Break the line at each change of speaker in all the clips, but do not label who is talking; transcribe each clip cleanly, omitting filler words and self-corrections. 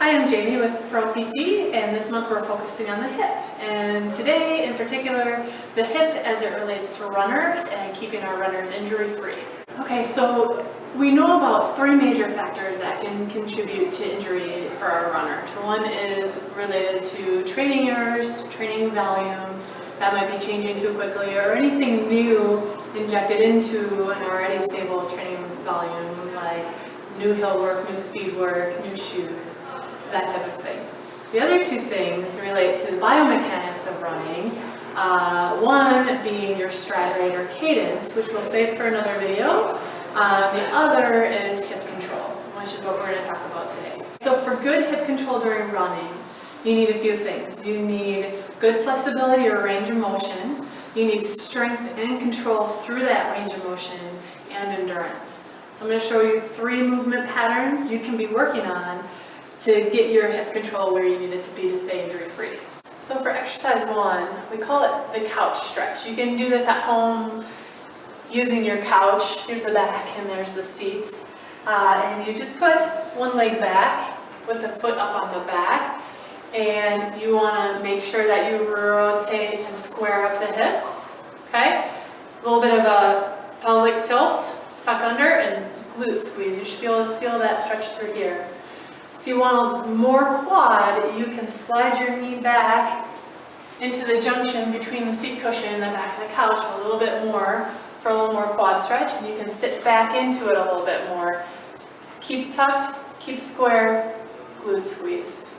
Hi, I'm Jaime with Pro PT, and this month we're focusing on the hip. And today, in particular, the hip as it relates to runners and keeping our runners injury-free. Okay, so we know about three major factors that can contribute to injury for our runners. One is related to training errors, training volume, that might be changing too quickly, or anything new injected into an already stable training volume, like new hill work, new speed work, new shoes, that type of thing. The other two things relate to the biomechanics of running. One being your stride rate or cadence, which we'll save for another video. The other is hip control, which is what we're going to talk about today. So for good hip control during running, you need a few things. You need good flexibility or range of motion. You need strength and control through that range of motion and endurance. So I'm going to show you three movement patterns you can be working on to get your hip control where you need it to be to stay injury-free. So for exercise one, we call it the couch stretch. You can do this at home using your couch. Here's the back and there's the seat. And you just put one leg back with the foot up on the back. And you want to make sure that you rotate and square up the hips. Okay? A little bit of a pelvic tilt, tuck under, and glute squeeze. You should be able to feel that stretch through here. If you want more quad, you can slide your knee back into the junction between the seat cushion and the back of the couch a little bit more for a little more quad stretch, and you can sit back into it a little bit more. Keep tucked, keep square, glute squeezed.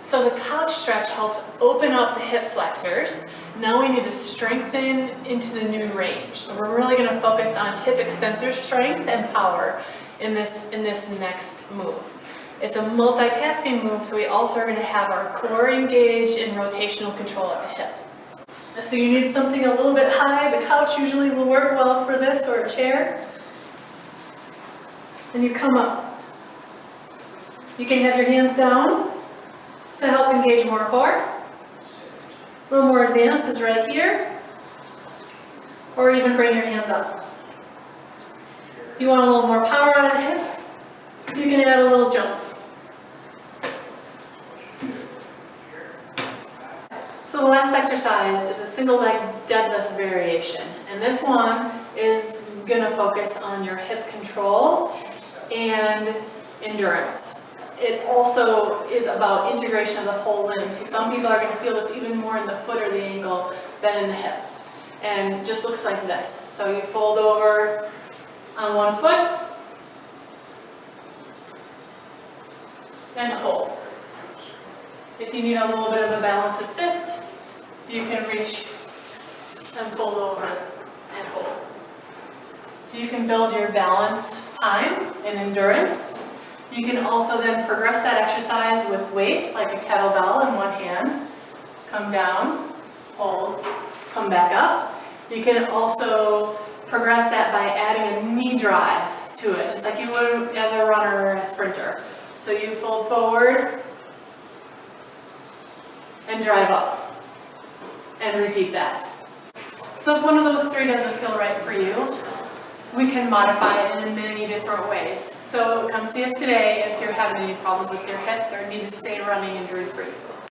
So the couch stretch helps open up the hip flexors. Now we need to strengthen into the new range. So we're really going to focus on hip extensor strength and power in this next move. It's a multitasking move, so we also are going to have our core engaged in rotational control at the hip. So you need something a little bit high. The couch usually will work well for this, or a chair. And you come up. You can have your hands down to help engage more core. A little more advanced is right here. Or even bring your hands up. If you want a little more power out of the hip, you can add a little jump. So the last exercise is a single leg deadlift variation. And this one is going to focus on your hip control and endurance. It also is about integration of the whole limb. So some people are going to feel this even more in the foot or the ankle than in the hip. And it just looks like this. So you fold over on one foot and hold. If you need a little bit of a balance assist, you can reach and fold over and hold. So you can build your balance time and endurance. You can also then progress that exercise with weight, like a kettlebell in one hand. Come down, hold, come back up. You can also progress that by adding a knee drive to it, just like you would as a runner or a sprinter. So you fold forward and drive up, and repeat that. So if one of those three doesn't feel right for you, we can modify it in many different ways. So come see us today if you're having any problems with your hips or need to stay running injury-free.